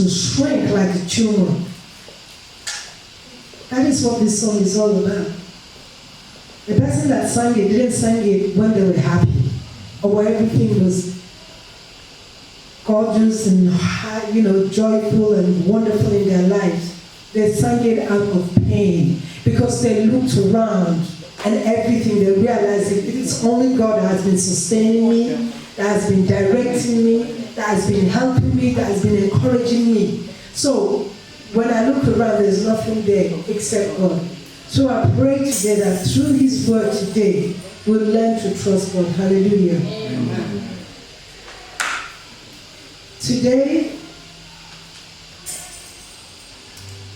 to shrink like a tumor. That is what this song is all about. The person that sang it didn't sing it when they were happy, or when everything was gorgeous and joyful and wonderful in their lives. They sang it out of pain because they looked around and everything, they realized it is only God that has been sustaining me, that has been directing me, that has been helping me, that has been encouraging me. So when I look around, there's nothing there except God. So I pray today that through His word today, we'll learn to trust God. Hallelujah. Amen. Today,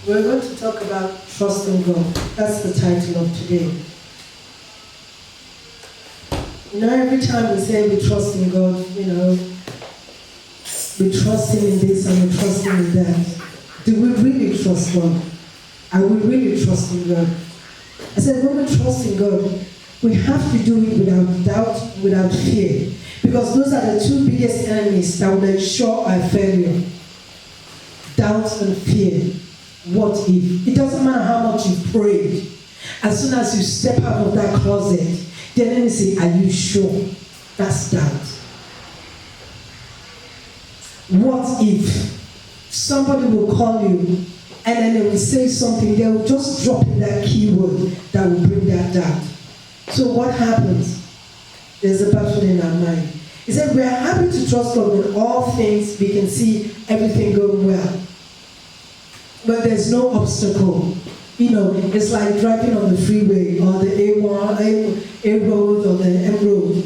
we're going to talk about trusting God. That's the title of today. Every time we say we trust in God, we trust Him in this and we trust Him in that. Do we really trust God? Are we really trusting God? I said, when we trust in God, we have to do it without doubt, without fear. Because those are the two biggest enemies that will ensure our failure. Doubt and fear. What if? It doesn't matter how much you've prayed. As soon as you step out of that closet, the enemy say, are you sure? That's doubt. What if somebody will call you and then they will say something, they will just drop in that keyword that will bring that doubt. So what happens? There's a battle in our mind. He said, we are happy to trust God in all things. We can see everything going well. But there's no obstacle. It's like driving on the freeway or the A road or the M road.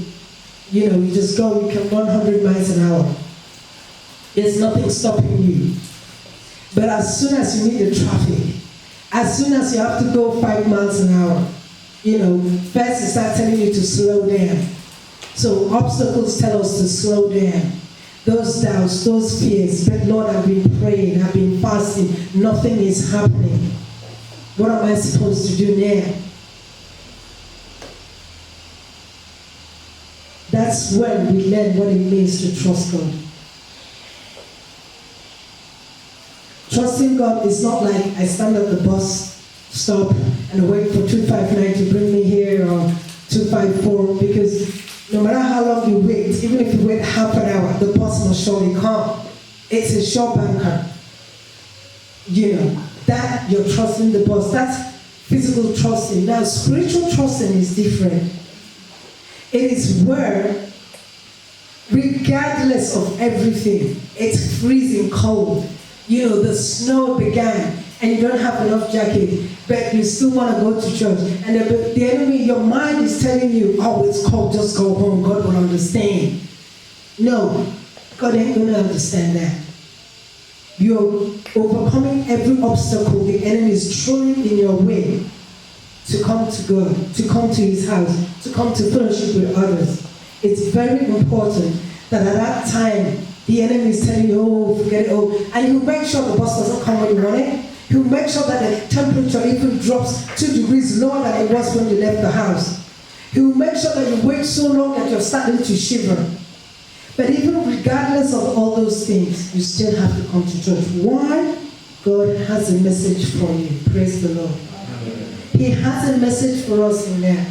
You just go, you can 100 miles an hour. There's nothing stopping you. But as soon as you meet the traffic, as soon as you have to go 5 miles an hour, first they start telling you to slow down. So obstacles tell us to slow down. Those doubts, those fears, but Lord, I've been praying, I've been fasting, nothing is happening. What am I supposed to do now? That's when we learn what it means to trust God. Trusting God is not like I stand at the bus stop and wait for 259 to bring me here or 254, because no matter how long you wait, even if you wait half an hour, the bus must surely come. It's a short banker. That you're trusting the bus. That's physical trusting. Now, spiritual trusting is different. It is where, regardless of everything, it's freezing cold. The snow began and you don't have enough jacket, but you still want to go to church. And the enemy, your mind is telling you, oh, it's cold, just go home, God will understand. No, God ain't going to understand that. You're overcoming every obstacle the enemy is throwing in your way to come to God, to come to His house, to come to fellowship with others. It's very important that at that time, the enemy is telling you, oh, forget it, oh. And He'll make sure the bus doesn't come when you want it. He'll make sure that the temperature even drops 2 degrees lower than it was when you left the house. He'll make sure that you wait so long that you're starting to shiver. But even regardless of all those things, you still have to come to church. Why? God has a message for you. Praise the Lord. He has a message for us in there.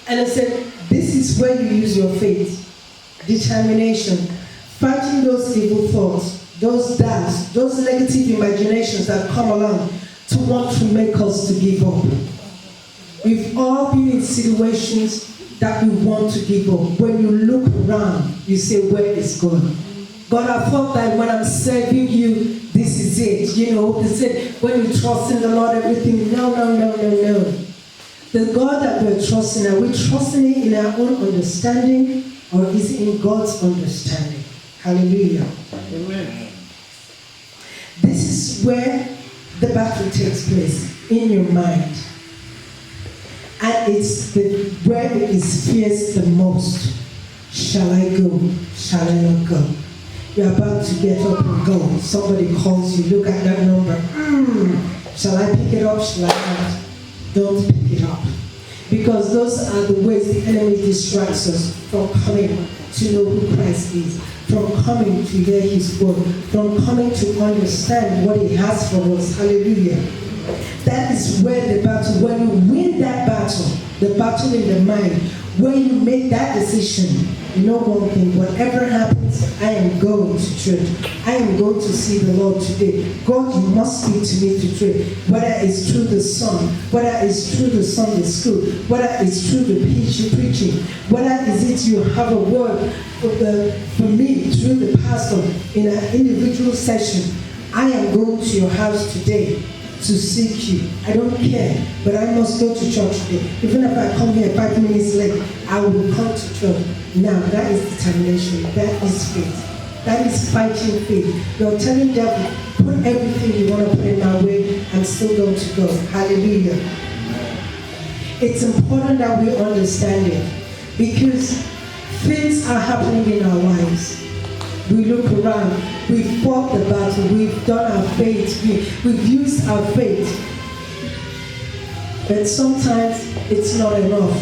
And I said, this is where you use your faith, determination, fighting those evil thoughts, those doubts, those negative imaginations that come along to want to make us to give up. We've all been in situations that we want to give up. When you look around, you say, where is God? God, I thought that when I'm serving you, this is it. They said, when you trust in the Lord, everything. No. The God that we're trusting, are we trusting it in our own understanding, or is it in God's understanding? Hallelujah. Amen. This is where the battle takes place, in your mind. And it's where it is fierce the most. Shall I go? Shall I not go? You're about to get up and go. Somebody calls you, look at that number. Shall I pick it up? Shall I not? Don't pick it up. Because those are the ways the enemy distracts us from coming to know who Christ is, from coming to hear his word, from coming to understand what he has for us. Hallelujah. That is where the battle, when you win that battle, the battle in the mind, when you make that decision, you know one thing, whatever happens, I am going to church. I am going to see the Lord today. God, you must speak to me today. Whether it's through the song, whether it's through the Sunday school, whether it's through the preaching, whether is it you have a word for me through the pastor in an individual session. I am going to your house today to seek you. I don't care, but I must go to church today. Even if I come here 5 minutes late, I will come to church. Now, that is determination. That is faith. That is fighting faith. You're telling devil, put everything you want to put in my way, I'm still going to go. Hallelujah. It's important that we understand it, because things are happening in our lives. We look around, we've fought the battle, we've done our faith, we've used our faith. But sometimes it's not enough.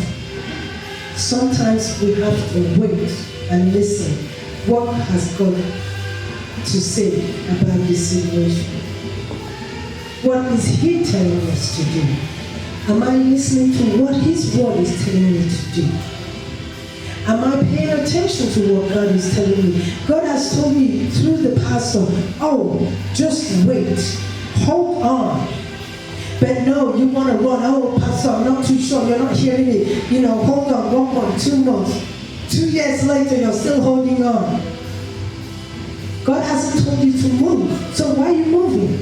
Sometimes we have to wait and listen. What has God to say about this situation? What is he telling us to do? Am I listening to what his word is telling me to do? Am I paying attention to what God is telling me? God has told me through the pastor, oh, just wait, hold on. But no, you want to run, oh, pastor, I'm not too sure, you're not hearing me. You know, hold on, 1 month, 2 months. 2 years later, you're still holding on. God hasn't told you to move, so why are you moving?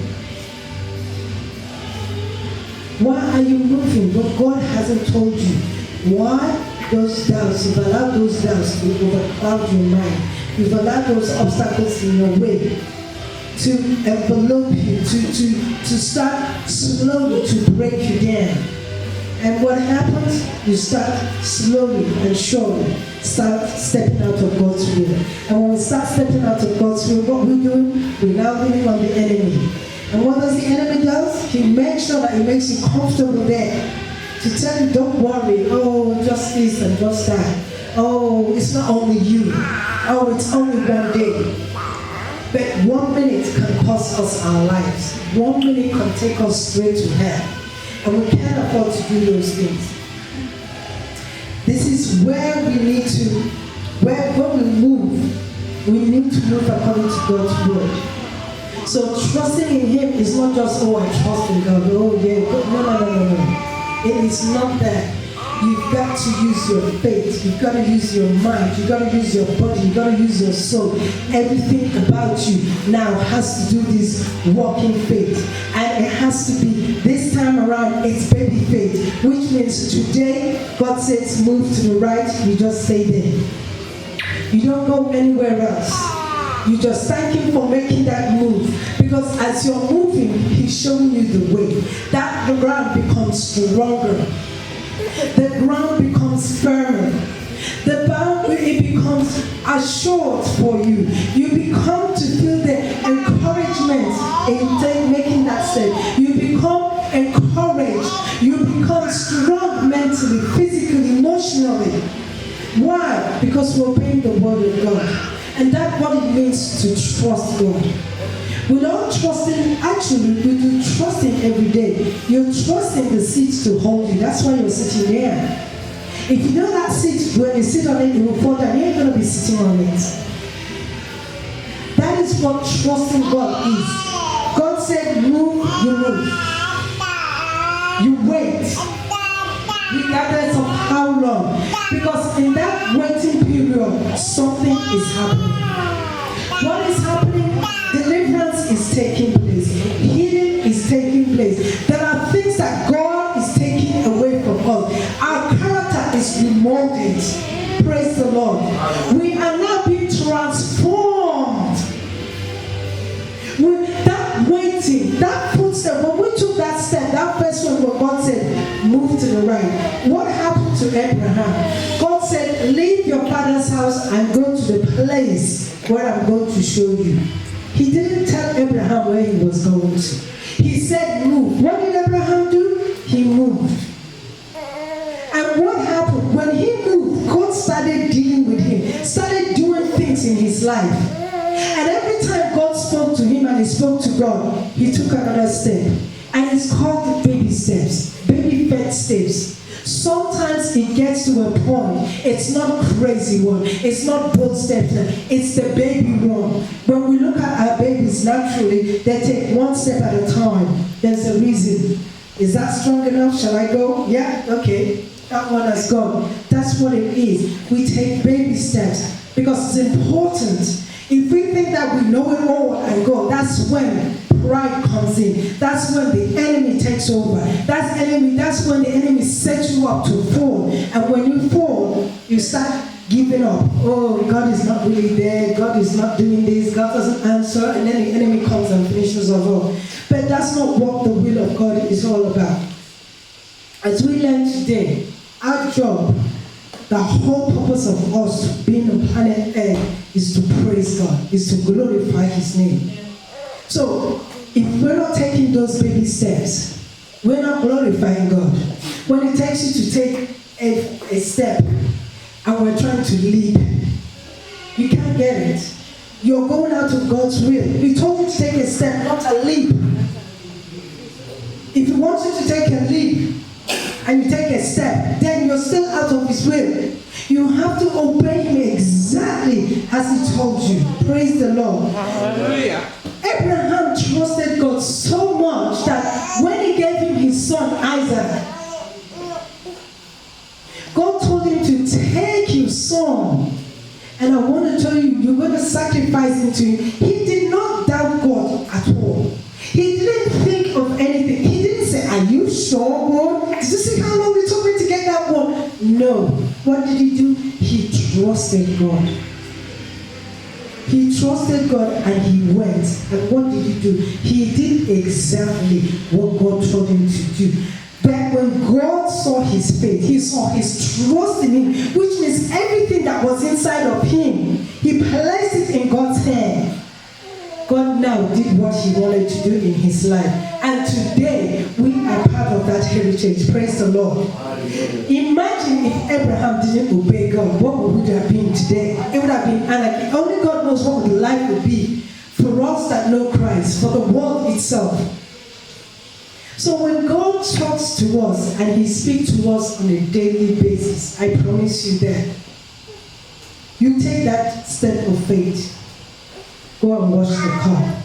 Why are you moving? But God hasn't told you. Why? Those doubts, you've allowed those doubts to overcloud your mind. You've allowed those obstacles in your way to envelope you, to start slowly to break you down. And what happens? You start slowly and surely start stepping out of God's will. And when we start stepping out of God's will, what we're doing, we're now leaning on the enemy. And what does the enemy do? He makes sure that he makes you comfortable there. To tell you, don't worry, oh, just this and just that. Oh, it's not only you. Oh, it's only one day. But 1 minute can cost us our lives. 1 minute can take us straight to hell. And we can't afford to do those things. This is where we need to, when we move, we need to move according to God's word. So trusting in him is not just, oh, I trust in God. Oh, yeah, no. It is not that. You've got to use your faith. You've got to use your mind. You've got to use your body. You've got to use your soul. Everything about you now has to do this walking faith. And it has to be, this time around, it's baby faith. Which means today, God says move to the right, you just stay there. You don't go anywhere else. You just thank him for making that move. Because as you're moving, he's showing you the way. That the ground becomes stronger. The ground becomes firmer. The boundary, it becomes assured for you. You become to feel the encouragement in making that step. You become encouraged. You become strong mentally, physically, emotionally. Why? Because we're obeying the word of God. And that's what it means to trust God. We don't trust him, actually, we do trust him every day. You're trusting the seat to hold you. That's why you're sitting there. If you know that seat, when you sit on it, it will fall down. You ain't going to be sitting on it. That is what trusting God is. God said, move, you move. You wait. Regardless of how long. Because in that waiting period, something is happening. What is happening? Deliverance is taking place. Healing is taking place. There are things that God is taking away from us. Our character is remolded. Praise the Lord. We are now being transformed. With that waiting, that footstep, when we took that step, that first one where God said, move to the right. What happened to Abraham? God said, leave your father's house and go to the place where I'm going to show you. He didn't tell Abraham where he was going to. He said, move. What did Abraham do? He moved. And started dealing with him, started doing things in his life. And every time God spoke to him and he spoke to God, he took another step. And it's called baby steps, baby first steps. Sometimes it gets to a point, it's not crazy one, it's not bold steps, it's the baby one. When we look at our babies, naturally, they take one step at a time. There's a reason. Is that strong enough? Shall I go? Yeah? Okay. That one has gone. That's what it is. We take baby steps because it's important. If we think that we know it all and go, that's when pride comes in. That's when the enemy takes over. That's when the enemy sets you up to fall. And when you fall, you start giving up. Oh, God is not really there. God is not doing this. God doesn't answer. And then the enemy comes and finishes us off. But that's not what the will of God is all about. As we learn today, our job, the whole purpose of us being on planet Earth is to praise God, is to glorify His name. So, if we're not taking those baby steps, we're not glorifying God. When it takes you to take a step and we're trying to leap, you can't get it. You're going out of God's will. He told you to take a step, not a leap. If He wants you to take a leap and you take a step, then you're still out of His will. You have to obey Him exactly as He told you. Praise the Lord. Hallelujah. Abraham trusted God so much that when He gave him his son Isaac, God told him to take your son. And I want to tell you, you're going to sacrifice him to Him. He did not doubt God at all. He didn't think of anything. He didn't say, are you sure, God? Did you see how long it took me to get that one? No. What did he do? He trusted God. He trusted God and he went. And what did he do? He did exactly what God told him to do. But when God saw his faith, He saw his trust in Him, which means everything that was inside of him, he placed it in God's hand. God now did what He wanted to do in his life. And today, we are part of that heritage. Praise the Lord. Imagine if Abraham didn't obey God. What would it have been today? It would have been anarchy. Only God knows what the life would be for us that know Christ, for the world itself. So when God talks to us and He speaks to us on a daily basis, I promise you that you take that step of faith. Go and wash the car.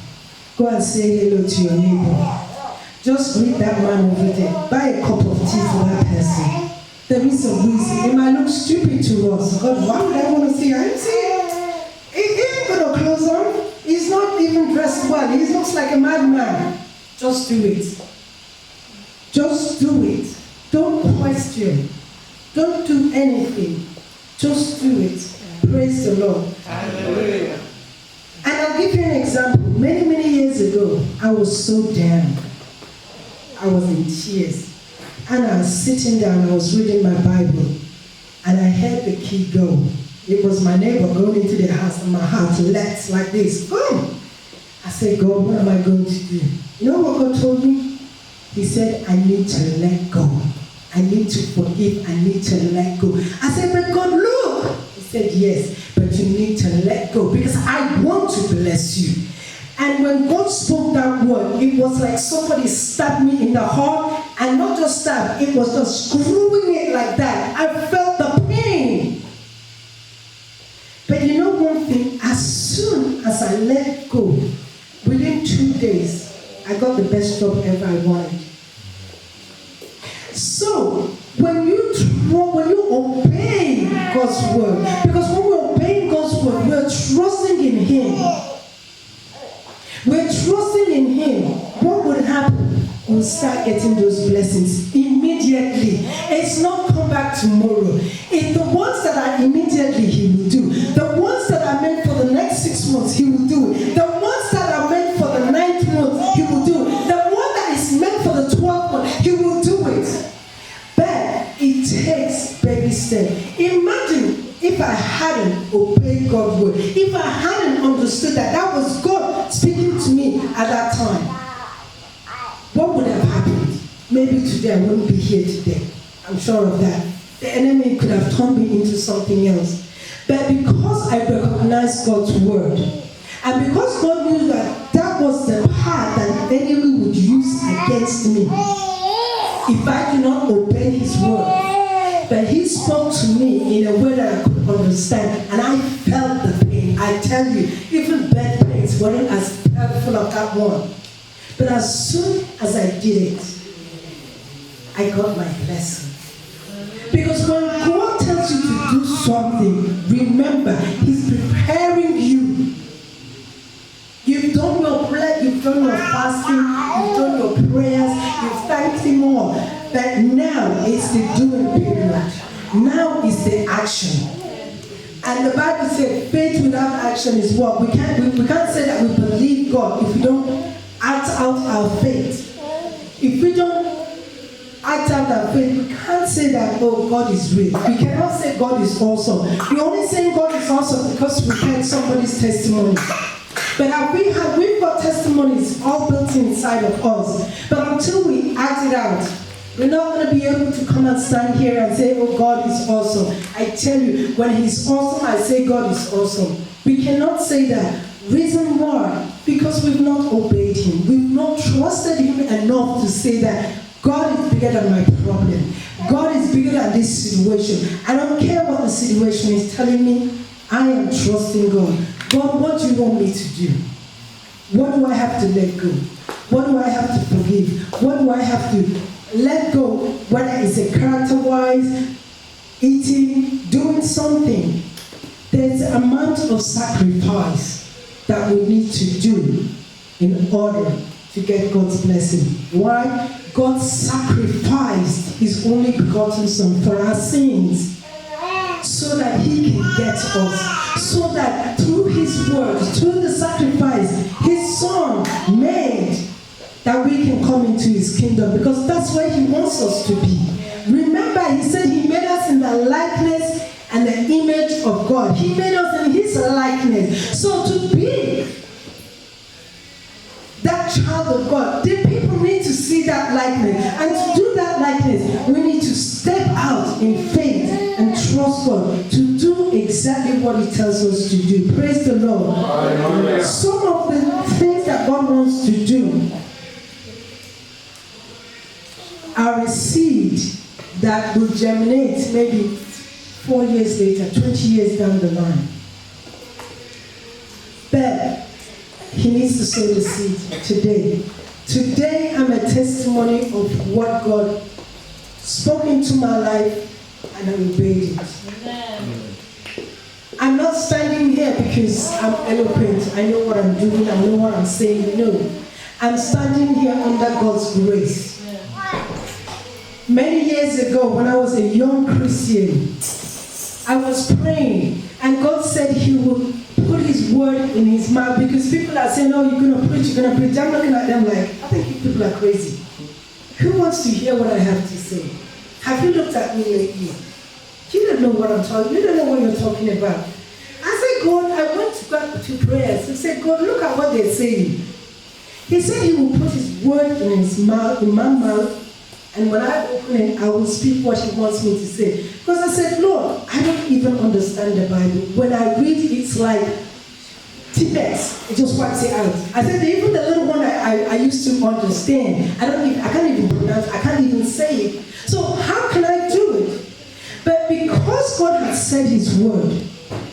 Go and say hello to your neighbor. Just greet that man over there. Buy a cup of tea for that person. There is a reason. It might look stupid to us. God, why would I want to see him? See, he ain't got no clothes on. He's not even dressed well. He looks like a madman. Just do it. Just do it. Don't question. Don't do anything. Just do it. Praise the Lord. Hallelujah. And I'll give you an example. Many, many years ago, I was so down. I was in tears. And I was sitting down, I was reading my Bible. And I heard the key go. It was my neighbor going into the house and my heart leapt like this. Boom! I said, God, what am I going to do? You know what God told me? He said, I need to let go. I need to forgive. I need to let go. I said, but God, look. He said, yes, but you need to let go because I want to bless you. And when God spoke that word, it was like somebody stabbed me in the heart, and not just stabbed, it was just screwing it like that. I felt the pain. But you know one thing, as soon as I let go, within 2 days, I got the best job ever I wanted. So, when you obey God's word, because when we're obeying God's word, we're trusting in Him. We're trusting in Him. What would happen? We'll start getting those blessings immediately. It's not come back tomorrow. It's the ones that are immediately He will do. The ones that are meant for the next 6 months, He will do it. The ones that are meant for the 9th month, He will do it. The one that is meant for the 12th month, He will do it. But it takes baby steps. Imagine if I hadn't obeyed God's word, if I hadn't understood that that was God speaking to me at that time, what would have happened? Maybe today I wouldn't be here today. I'm sure of that. the enemy could have turned me into something else. But because I recognized God's word, and because God knew that that was the part that the enemy would use against me if I do not obey his word. But he spoke to me in a way that I could understand, and I felt the pain. I tell you, even bed pains weren't as full of that one. But as soon as I did it, I got my blessing. Because when God tells you to do something, remember, he's preparing you. You've done your prayer, you've done your fasting, you've done your prayers, you've thanked him all. But now is the doing period. Now is the action. And the Bible says faith without action is what? We can't say that we believe God if we don't act out our faith. If we don't act out our faith, we can't say that, oh, God is real. We cannot say God is awesome. We're only saying God is awesome because we heard somebody's testimony. But we've got testimonies all built inside of us. But until we act it out, we're not going to be able to come and stand here and say, oh, God is awesome. I tell you, when he's awesome, I say God is awesome. We cannot say that. Reason why? Because we've not obeyed him. We've not trusted him enough to say that God is bigger than my problem. God is bigger than this situation. I don't care what the situation is telling me. I am trusting God. God, what do you want me to do? What do I have to let go? What do I have to forgive? What do I have to let go? Whether it's a character-wise, eating, doing something. There's an amount of sacrifice that we need to do in order to get God's blessing. Why? God sacrificed his only begotten Son for our sins so that he can get us. So that through his word, through the sacrifice his Son made, that we can come into his kingdom, because that's where he wants us to be. Remember, he said he made us in the likeness and the image of God. He made us in his likeness. So to be that child of God, the people need to see that likeness. And to do that likeness, we need to step out in faith and trust God to do exactly what he tells us to do. Praise the Lord. Hallelujah. Some of the things that God wants to do are a seed that will germinate maybe 4 years later, 20 years down the line. But he needs to sow the seed today. Today I'm a testimony of what God spoke into my life and I obeyed it. Amen. I'm not standing here because I'm eloquent. I know what I'm doing. I know what I'm saying. No. I'm standing here under God's grace. Many years ago, when I was a young Christian, I was praying, and God said he would put his word in his mouth, because people are saying, oh, you're going to preach, you're going to preach. I'm looking at them like, I think you people are crazy. Who wants to hear what I have to say? Have you looked at me lately? You don't know what I'm talking, you don't know what you're talking about. I said, God, I went to God to prayers. He said, God, look at what they're saying. He said he will put his word in his mouth, in my mouth, and when I open it, I will speak what he wants me to say. Because I said, Lord, I don't even understand the Bible. When I read it, it's like T-Pex. It just wipes it out. I said, even the little one I used to understand, I can't even pronounce, I can't even say it. So how can I do it? But because God had said his word,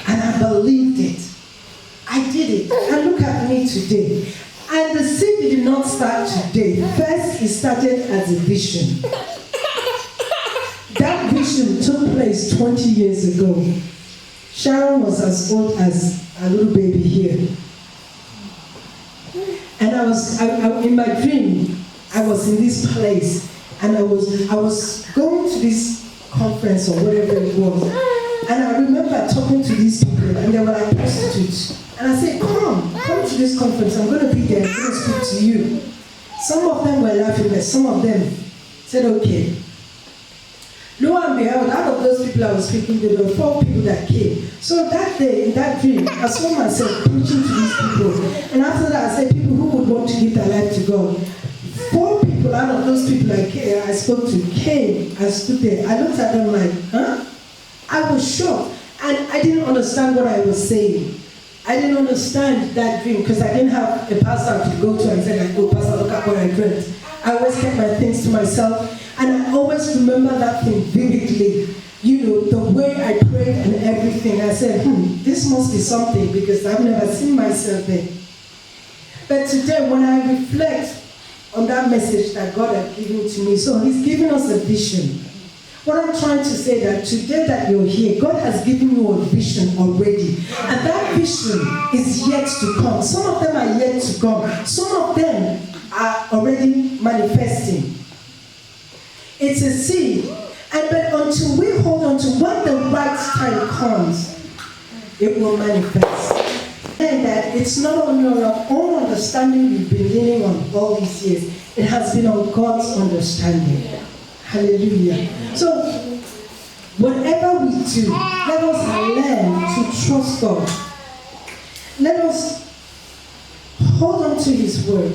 and I believed it, I did it. And look at me today. And the seed did not start today. First, it started as a vision. That vision took place 20 years ago. Sharon was as old as a little baby here. And I in my dream, I was in this place, and I was going to this conference or whatever it was. And I remember talking to these people, and they were like prostitutes. And I said, come to this conference. I'm going to be there. I'm going to speak to you. Some of them were laughing, but some of them said, okay. Lo and behold, out of those people I was speaking to, there were 4 people that came. So that day, in that dream, I saw myself preaching to these people. And after that, I said, people who would want to give their life to God. 4 people people out of those people I spoke to came and stood there. I looked at them like, huh? I was shocked. And I didn't understand what I was saying. I didn't understand that dream because I didn't have a pastor to go to and say, like, oh, pastor, look at what I dreamt. I always kept my things to myself. And I always remember that thing vividly. You know, the way I prayed and everything. I said, this must be something because I've never seen myself there. But today, when I reflect on that message that God had given to me, so He's given us a vision. What I'm trying to say that today that you're here, God has given you a vision already. And that vision is yet to come. Some of them are yet to come. Some of them are already manifesting. It's a seed. But until we hold on to when the right time comes, it will manifest. And that it's not on your own understanding you've been leaning on all these years. It has been on God's understanding. Hallelujah. So, whatever we do, let us learn to trust God. Let us hold on to His word.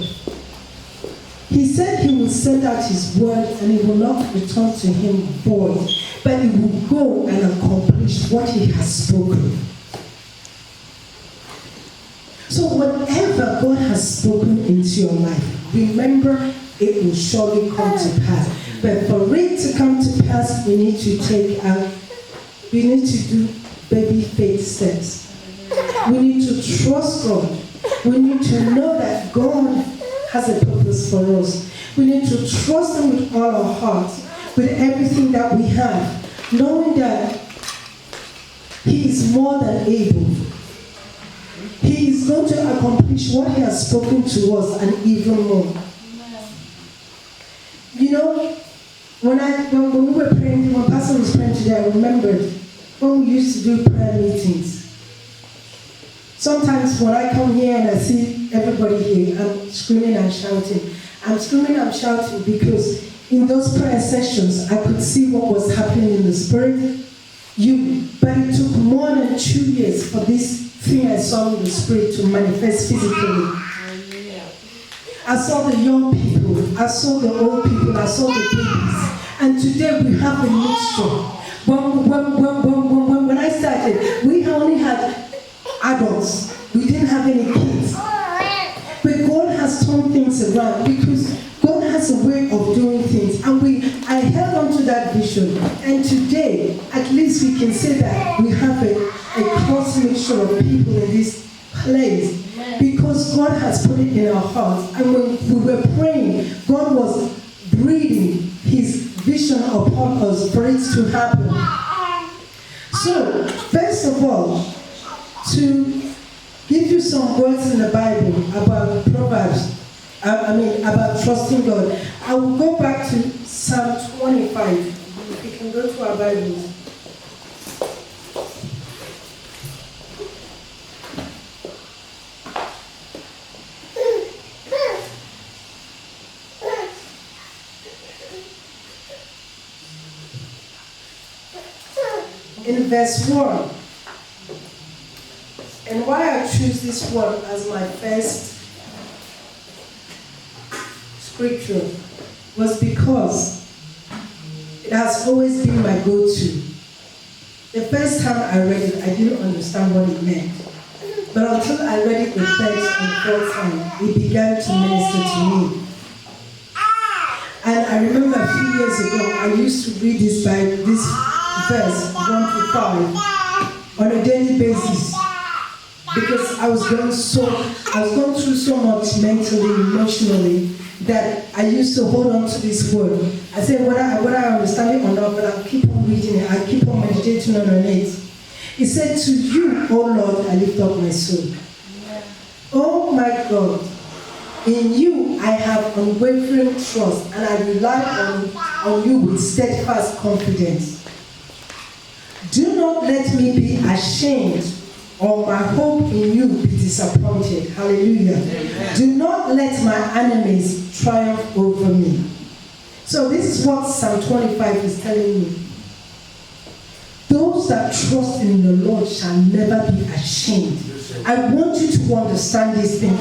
He said He will send out His word and it will not return to Him void, but it will go and accomplish what He has spoken. So whatever God has spoken into your life, remember it will surely come to pass. But for it to come to pass, we need to do baby faith steps. We need to trust God. We need to know that God has a purpose for us. We need to trust Him with all our hearts, with everything that we have, knowing that He is more than able. He is going to accomplish what He has spoken to us and even more. You know, when we were praying, when Pastor was praying today, I remembered when we used to do prayer meetings. Sometimes when I come here and I see everybody here, I'm screaming and shouting. I'm screaming and shouting because in those prayer sessions, I could see what was happening in the spirit. But it took more than 2 years for this thing I saw in the spirit to manifest physically. I saw the young people, I saw the old people, I saw the babies. And today we have a mixture. When I started, we only had adults. We didn't have any kids. But God has turned things around because God has a way of doing things. And I held on to that vision. And today, at least we can say that we have a cross mixture of people in this place. Because God has put it in our hearts. And when we were praying, God was breathing His vision upon us for it to happen. So, first of all, to give you some words in the Bible about Proverbs, about trusting God, I will go back to Psalm 25. If we can go to our Bibles. In verse 1, and why I choose this one as my first scripture was because it has always been my go-to. The first time I read it, I didn't understand what it meant. But until I read it the third and fourth time, it began to minister to me. And I remember a few years ago, I used to read this Bible, this verse 1 to 5 on a daily basis because I was going through so much mentally, emotionally that I used to hold on to this word. I said whether I understand it or not, but I'll keep on reading it, I'll keep on meditating on it. It said, "To you, O Lord, I lift up my soul." Oh my God, in you I have unwavering trust and I rely on you with steadfast confidence. Do not let me be ashamed or my hope in you be disappointed. Hallelujah. Amen. Do not let my enemies triumph over me. So this is what Psalm 25 is telling me. those that trust in the Lord shall never be ashamed. I want you to understand this thing.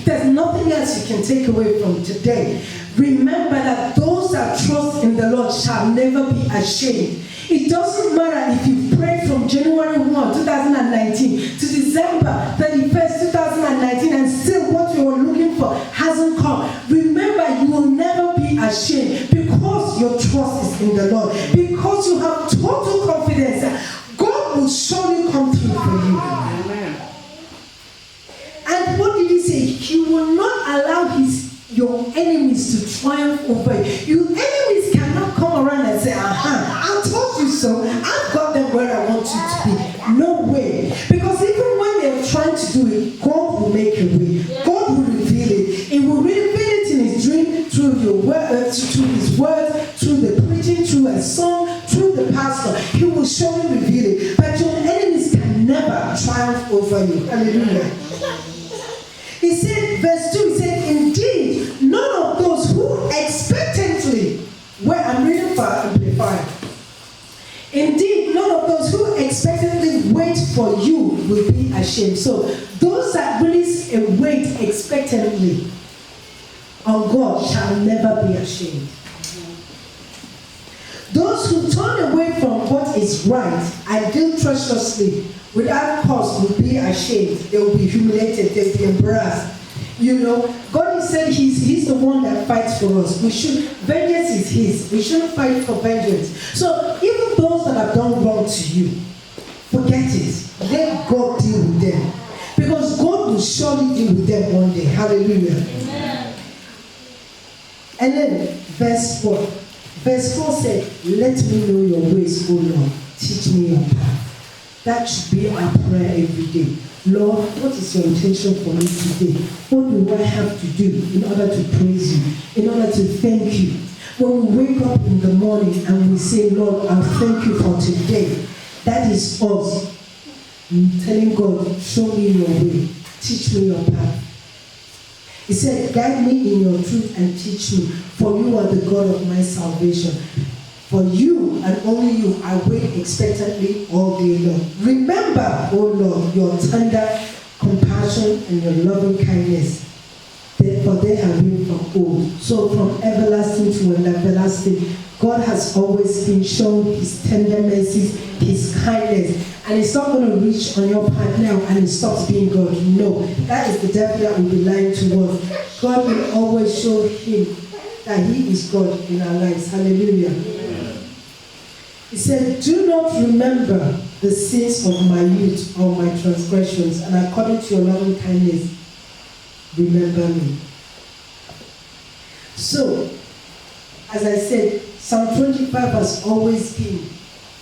There's nothing else you can take away from today. Remember that those that trust in the Lord shall never be ashamed. It doesn't matter if you prayed from January 1, 2019 to December 31st, 2019 and still what you were looking for hasn't come. Remember, you will never be ashamed because your trust is in the Lord. Because you have total confidence that God will surely come through for you. Amen. And what did he say? He will not allow your enemies to triumph over you. Your enemies cannot come around and say, I told you so. I've got them where I want you to be. No way. Because even when they're trying to do it, God will make a way. God will reveal it. He will reveal it in his dream, through through his word, through the preaching, through a song, through the pastor. He will surely reveal it. But your enemies can never triumph over you. Hallelujah. He said, verse 2, he said, indeed, none of those who expectantly, I'm reading for Amplified. Indeed, none of those who expectantly wait for you will be ashamed. So, those that really wait expectantly on God shall never be ashamed. Those who turn away from what is right and deal treacherously without cause will be ashamed. They will be humiliated. They will be embarrassed. You know, God said He's the one that fights for us. Vengeance is His. We shouldn't fight for vengeance. So even those that have done wrong to you, forget it. Let God deal with them. Because God will surely deal with them one day. Hallelujah. Amen. And then verse 4. Verse 4 said, let me know your ways, O Lord. Teach me your path. That should be our prayer every day. Lord, what is your intention for me today? What do I have to do in order to praise you, in order to thank you? When we wake up in the morning and we say, Lord, I thank you for today, that is us telling God, show me your way, teach me your path. He said, guide me in your truth and teach me, for you are the God of my salvation. For you and only you, I wait expectantly all day long. Remember, O Lord, your tender compassion and your loving kindness, for they have been from old. So from everlasting to everlasting, God has always been shown His tender mercies, His kindness. And it's not going to reach on your part now and it stops being God. No, that is the devil that will be lying to us. God will always show Him that He is God in our lives. Hallelujah. He said, do not remember the sins of my youth or my transgressions, and according to your loving kindness, remember me. So, as I said, Psalm 25 has always been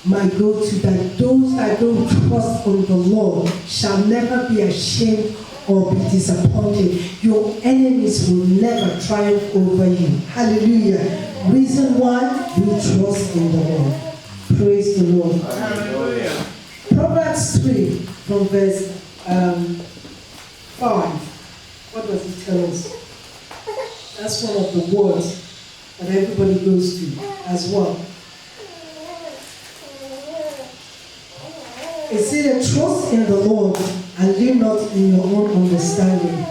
my go-to, that those that don't trust on the Lord shall never be ashamed or be disappointed. Your enemies will never triumph over you. Hallelujah. Reason why? We trust in the Lord. Praise the Lord. Hallelujah. Proverbs 3 from verse 5. What does it tell us? That's one of the words that everybody goes to as well. It says, trust in the Lord and lean not in your own understanding.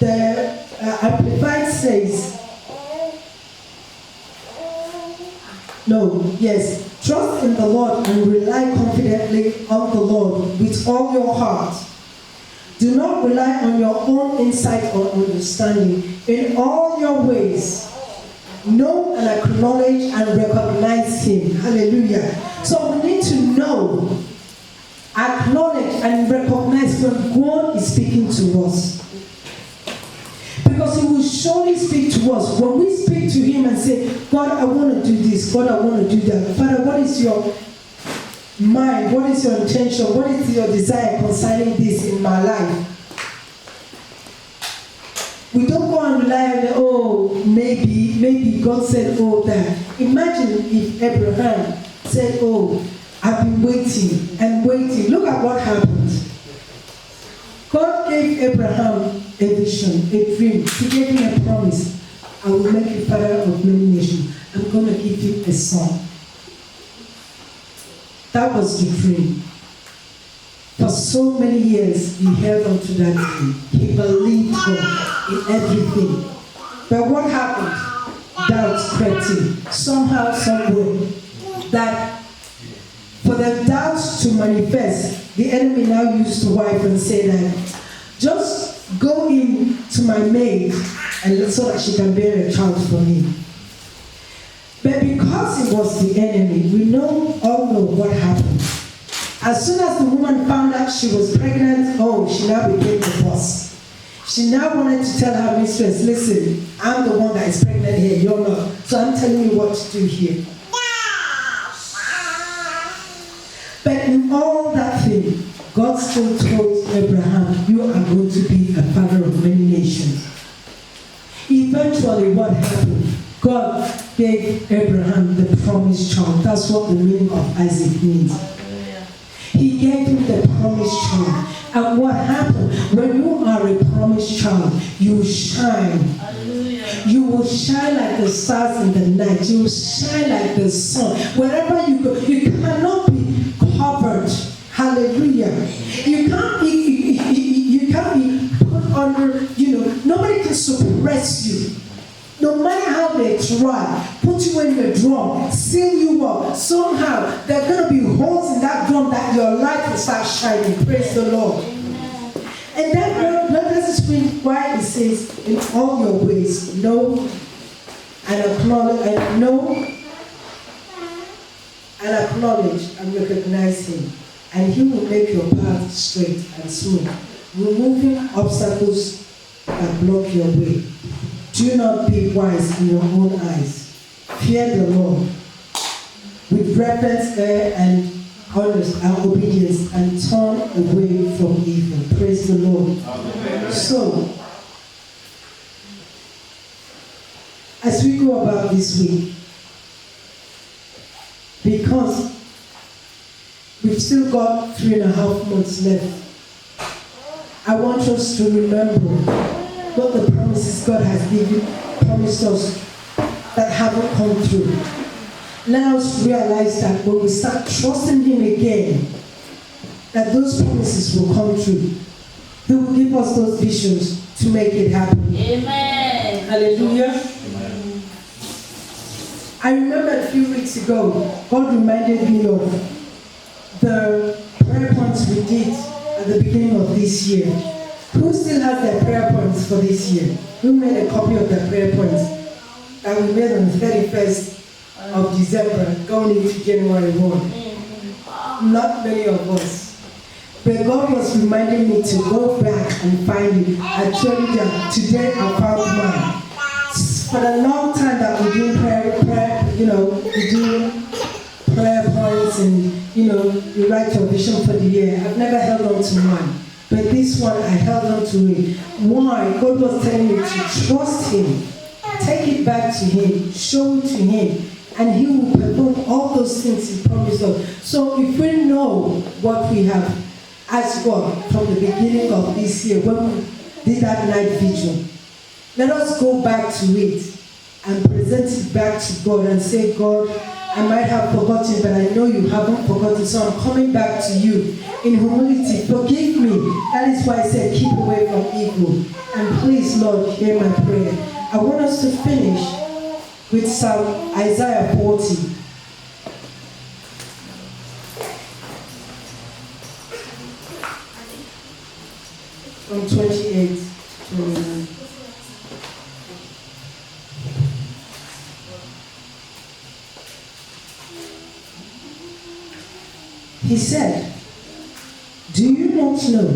The Amplified says, trust in the Lord and rely confidently on the Lord with all your heart. Do not rely on your own insight or understanding. In all your ways, know and acknowledge and recognize Him. Hallelujah. So we need to know, acknowledge and recognize when God is speaking to us. Because He will surely speak to us. When we speak to Him and say, God, I want to do this. God, I want to do that. Father, what is your mind? What is your intention? What is your desire concerning this in my life? We don't go and rely on, maybe God said, that. Imagine if Abraham said, I've been waiting and waiting. Look at what happened. God gave Abraham a vision, a dream. He gave him a promise. I will make you father of many nations. I'm going to give you a son. That was the dream. For so many years, he held on to that dream. He believed God in everything. But what happened? Doubt crept in. Somehow, somewhere, that for the doubts to manifest, the enemy now used the wife and said that, just go in to my maid and so that she can bear a child for me. But because it was the enemy, we all know what happened. As soon as the woman found out she was pregnant, she now became the boss. She now wanted to tell her mistress, listen, I'm the one that is pregnant here, you're not. So I'm telling you what to do here. But in all that thing, God still told Abraham, you are going to be a father of many nations. Eventually, what happened? God gave Abraham the promised child. That's what the meaning of Isaac means. He gave him the promised child. And what happened? When you are a promised child, you shine. Hallelujah. You will shine like the stars in the night. You will shine like the sun. Wherever you go, you cannot be covered. Hallelujah. You can't be put under, nobody can suppress you. No matter how they try, put you in the drum, seal you up, somehow there are going to be holes in that drum that your light will start shining. Praise the Lord. Amen. And that this is why it says, in all your ways, know and acknowledge and recognize him. And he will make your path straight and smooth, removing obstacles that block your way. Do not be wise in your own eyes. Fear the Lord with reverence and obedience, and turn away from evil. Praise the Lord. Amen. So, as we go about this week, because we've still got 3.5 months left, I want us to remember what the promises God has promised us that haven't come through. Let us realize that when we start trusting him again, that those promises will come true. He will give us those visions to make it happen. Amen. Hallelujah. Amen. I remember a few weeks ago, God reminded me of the prayer points we did at the beginning of this year. Who still has their prayer points for this year? Who made a copy of their prayer points that we made on the 31st of December, going into January 1? Not many of us. But God was reminding me to go back and find it. I told you that today I found mine. For a long time that we do prayer, we do prayer points and, you write your vision for the year. I've never held on to mine. But this one, I held on to it. Why? God was telling me to trust him. Take it back to him. Show it to him. And he will perform all those things he promised us. So if we know what we have asked God from the beginning of this year, when we did that night vigil, let us go back to it and present it back to God and say, God, I might have forgotten, but I know you haven't forgotten, so I'm coming back to you in humility. Forgive me. That is why I said, keep away from evil. And please, Lord, hear my prayer. I want us to finish with Isaiah 40. From 28 to 29. He said, do you not know?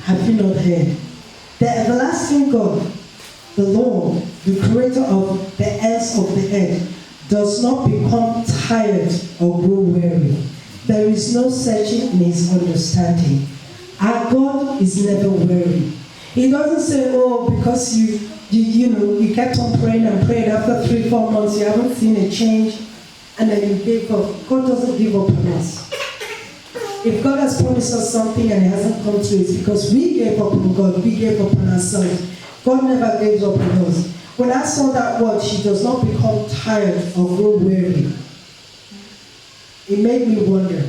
Have you not heard? The everlasting God, the Lord, the creator of the ends of the earth, does not become tired or grow weary. There is no searching in his understanding. Our God is never weary. He doesn't say, because you kept on praying and praying, after 3-4 months you haven't seen a change, and then you gave up. God doesn't give up on us. If God has promised us something and it hasn't come true, it's because we gave up on God, we gave up on ourselves. God never gave up on us. When I saw that word, she does not become tired or grow weary. it made me wonder.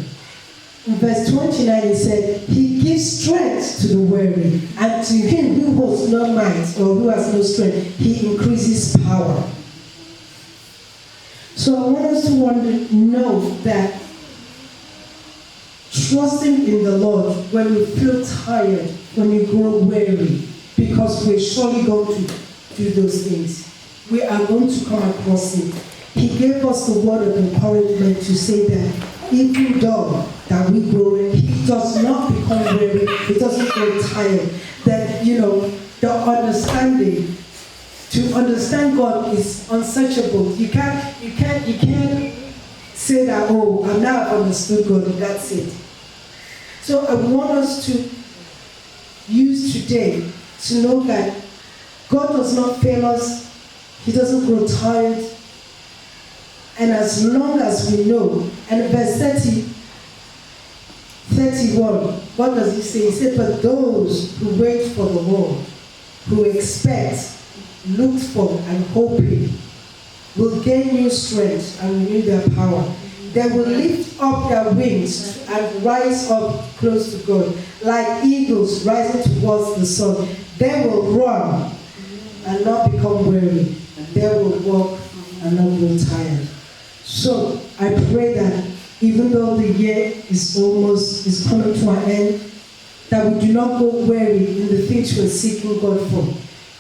In verse 29, it said, He gives strength to the weary, and to him who holds no might or who has no strength, He increases power. So I want us to know that trusting in the Lord when you feel tired, when you grow weary, because we're surely going to do those things. We are going to come across it. He gave us the word of encouragement to say that even though that we grow, He does not become weary, He doesn't grow tired. That, the understanding, to understand God is unsearchable. You can't say that, oh, I've now understood God, and that's it. So I want us to use today to know that God does not fail us, He doesn't grow tired, and as long as we know, and verse 31, what does He say? He said, but those who wait for the Lord, who expect, look for, and hope Him, will gain new strength and renew their power. They will lift up their wings and rise up close to God, like eagles rising towards the sun. They will run and not become weary. They will walk and not grow tired. So I pray that even though the year is coming to an end, that we do not go weary in the things we're seeking God for.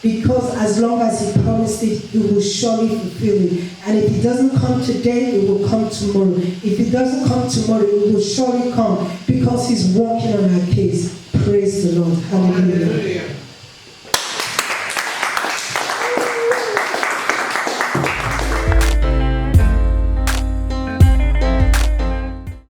Because as long as He promised it, He will surely fulfill it. And if it doesn't come today, it will come tomorrow. If it doesn't come tomorrow, it will surely come, because He's working on our case. Praise the Lord. Hallelujah.